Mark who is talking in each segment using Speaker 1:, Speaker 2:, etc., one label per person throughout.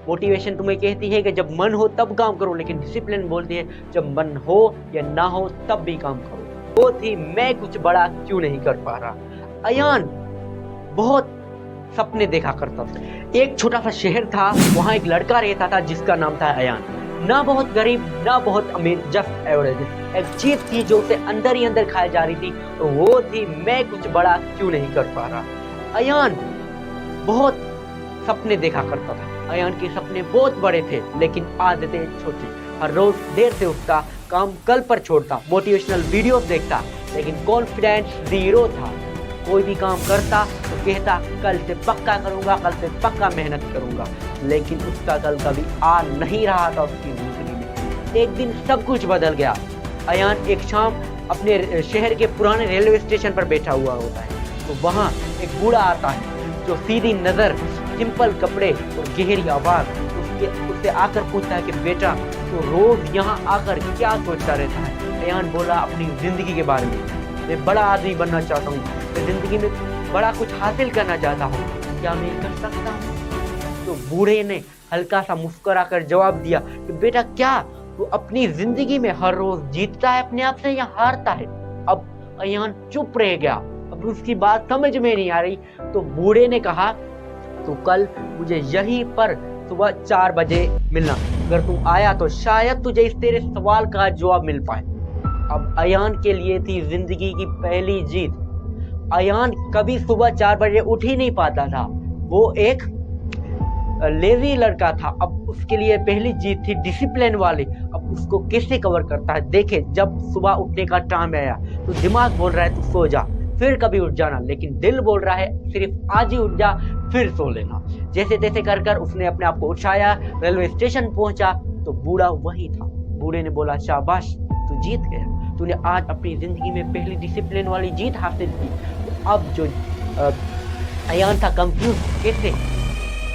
Speaker 1: Motivation तुम्हें कहती है कि जब मन हो तब काम करो, लेकिन डिसिप्लिन बोलती है जब मन हो या ना हो तब भी काम करो। वो थी मैं कुछ बड़ा क्यों नहीं कर पा रहा। अयान बहुत सपने देखा करता था। एक छोटा सा शहर था, वहां एक लड़का रहता था जिसका नाम था अयान। ना बहुत गरीब ना बहुत अमीर, जस्ट एवरेज। एक चीज थी जो उसे अंदर ही अंदर खाई जा रही थी, और वो थी मैं कुछ बड़ा क्यों नहीं कर पा रहा। अयान बहुत सपने देखा करता था। अयान के सपने बहुत बड़े थे, लेकिन आदतें छोटी। हर रोज देर से उठता, काम कल पर छोड़ता, मोटिवेशनल वीडियोस देखता, लेकिन कॉन्फिडेंस जीरो था। कोई भी काम करता तो कहता कल से पक्का करूंगा, कल से पक्का मेहनत करूंगा, लेकिन उसका कल कभी आ नहीं रहा था उसकी जिंदगी में। एक दिन सब कुछ बदल गया। अयान एक शाम अपने शहर के पुराने रेलवे स्टेशन पर बैठा हुआ होता है, तो वहाँ एक बूढ़ा आता है जो सीधी नजर, सिंपल कपड़े और गहरी आवाज उससे आकर पूछता है कि बेटा तो रोज यहाँ आकर क्या सोचता रहता है। अयान बोला अपनी जिंदगी के बारे में, मैं बड़ा आदमी बनना चाहता हूँ, मैं जिंदगी में बड़ा कुछ हासिल करना चाहता हूँ, क्या मैं कर सकता हूँ। तो बूढ़े ने हल्का सा मुस्कुराकर जवाब दिया कि बेटा क्या तू अपनी जिंदगी में हर रोज जीतता है अपने आप से या हारता है। अब अयान चुप रह गया, अब उसकी बात समझ में नहीं आ रही। तो बूढ़े ने कहा तो कल मुझे यहीं पर सुबह 4 बजे मिलना, अगर तू आया तो शायद तुझे इस तेरे सवाल का जवाब मिल पाए। अब अयान के लिए थी जिंदगी की पहली जीत। अयान कभी सुबह 4 बजे उठ ही नहीं पाता था, वो एक लेजी लड़का था। अब उसके लिए पहली जीत थी डिसिप्लिन वाली। अब उसको कैसे कवर करता है देखे, जब सुबह उठने का टाइम आया तो दिमाग बोल रहा है तू सो जा, फिर कभी उठ जाना, लेकिन दिल बोल रहा है सिर्फ आज ही उठ जा, फिर सो लेना। जैसे तैसे कर कर उसने अपने आप को उठाया, रेलवे स्टेशन पहुंचा तो बूढ़ा वही था। बूढ़े ने बोला शाबाश तू जीत गया, तूने आज अपनी जिंदगी में पहली डिसिप्लिन वाली जीत हासिल की। तो अब जो अयान था कंफ्यूज, कैसे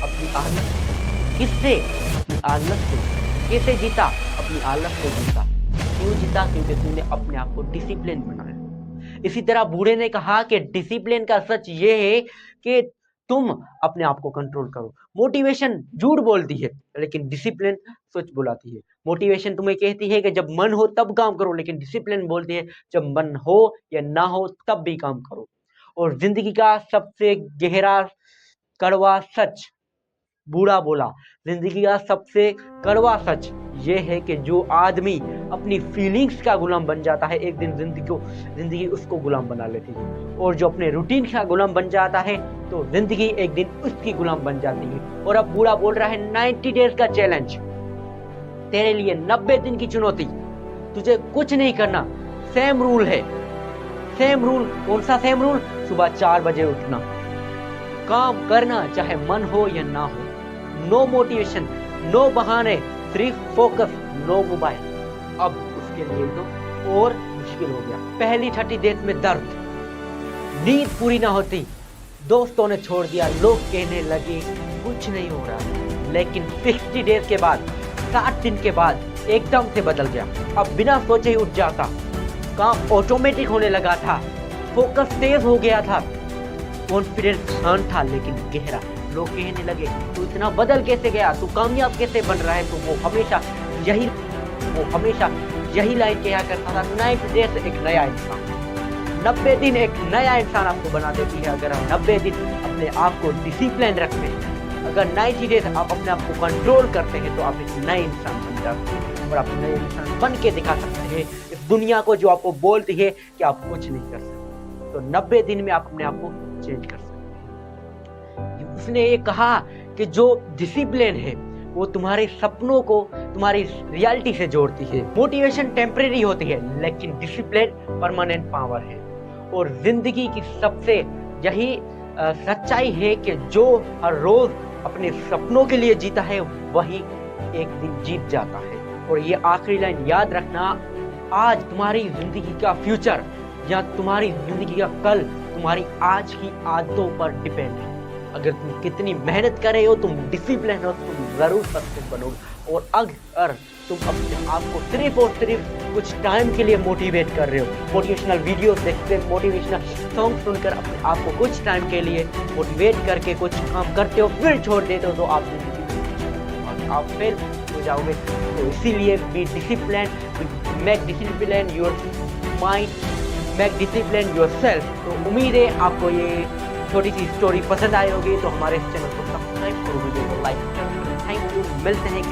Speaker 1: अपनी आदत, किससे अपनी आदत से कैसे जीता, अपनी आदत से जीता। क्यों जीता? क्योंकि तूने अपने आप को डिसिप्लिन बनाया। इसी तरह बूढ़े ने कहा कि डिसिप्लिन का सच ये है कि तुम अपने आप को कंट्रोल करो। मोटिवेशन झूठ बोलती है, लेकिन डिसिप्लिन सच बुलाती है। मोटिवेशन तुम्हें कहती है कि जब मन हो तब काम करो, लेकिन डिसिप्लिन बोलती है जब मन हो या ना हो तब भी काम करो। और जिंदगी का सबसे गहरा कड़वा सच, बूढ़ा बोला, जिंदगी का सबसे कड़वा सच ये है कि जो आदमी अपनी फीलिंग्स का गुलाम बन जाता है, एक दिन जिंदगी उसको गुलाम बना लेती है। और जो अपने रूटीन का गुलाम बन जाता है तो जिंदगी एक दिन उसकी गुलाम बन जाती है। और अब बूढ़ा बोल रहा है 90 डेज का चैलेंज तेरे लिए, 90 दिन की चुनौती, तुझे कुछ नहीं करना, सेम रूल है। सेम रूल, कौन सा सेम रूल? सुबह 4 बजे उठना, काम करना चाहे मन हो या ना हो, नो मोटिवेशन, नो बहाने, सिर्फ फोकस, नो मोबाइल। अब उसके लिए तो और मुश्किल हो गया। पहली 30 डेज में दर्द, नींद पूरी ना होती, दोस्तों ने छोड़ दिया, लोग कहने लगे कुछ नहीं हो रहा। लेकिन 60 डेज के बाद, 60 दिन के बाद एकदम से बदल गया। अब बिना सोचे ही उठ जाता, काम ऑटोमेटिक होने लगा था, फोकस तेज हो गया था, कॉन्फिडेंस शांत था लेकिन गहरा। लोग कहने लगे तू इतना बदल कैसे गया, तू कामयाब कैसे बन रहा है। तो वो हमेशा यही लाइन कहा करता था, 90 डेज एक नया इंसान, 90 दिन एक नया इंसान आपको बना देती है। अगर हम 90 दिन अपने आप को डिसिप्लिन रखते हैं, अगर 90 डेज आप अपने आप को कंट्रोल करते हैं, तो आप एक नए इंसान बन जाते हैं और आप नए इंसान बन के दिखा सकते हैं इस दुनिया को जो आपको बोलती है कि आप कुछ नहीं कर सकते। तो 90 दिन में आप अपने आप को चेंज कर सकते हैं। उसने ये कहा कि जो डिसिप्लिन है वो तुम्हारे सपनों को तुम्हारी रियलिटी से जोड़ती है। मोटिवेशन टेम्परेरी होती है, लेकिन डिसिप्लिन परमानेंट पावर है। और जिंदगी की सबसे यही सच्चाई है कि जो हर रोज अपने सपनों के लिए जीता है वही एक दिन जीत जाता है। और ये आखिरी लाइन याद रखना, आज तुम्हारी जिंदगी का फ्यूचर या तुम्हारी जिंदगी का कल तुम्हारी आज की आदतों पर डिपेंड है। अगर तुम कितनी मेहनत कर रहे हो, तुम डिसिप्लिन हो, तुम जरूर सक्सेस बनोगे। और अगर तुम अपने आप को सिर्फ और सिर्फ कुछ टाइम के लिए मोटिवेट कर रहे हो, मोटिवेशनल वीडियोस देखते, मोटिवेशनल सॉन्ग सुनकर अपने आप को कुछ टाइम के लिए मोटिवेट करके कुछ काम करते हो फिर छोड़ देते हो, तो आप आप फेल हो जाओगे। तो इसीलिए be discipline, make discipline your mind, make discipline your self. तो उम्मीद है आपको ये छोटी सी स्टोरी पसंद आई होगी। तो हमारे चैनल को सब्सक्राइब करो, वीडियो को लाइक करो। थैंक यू, मिलते हैं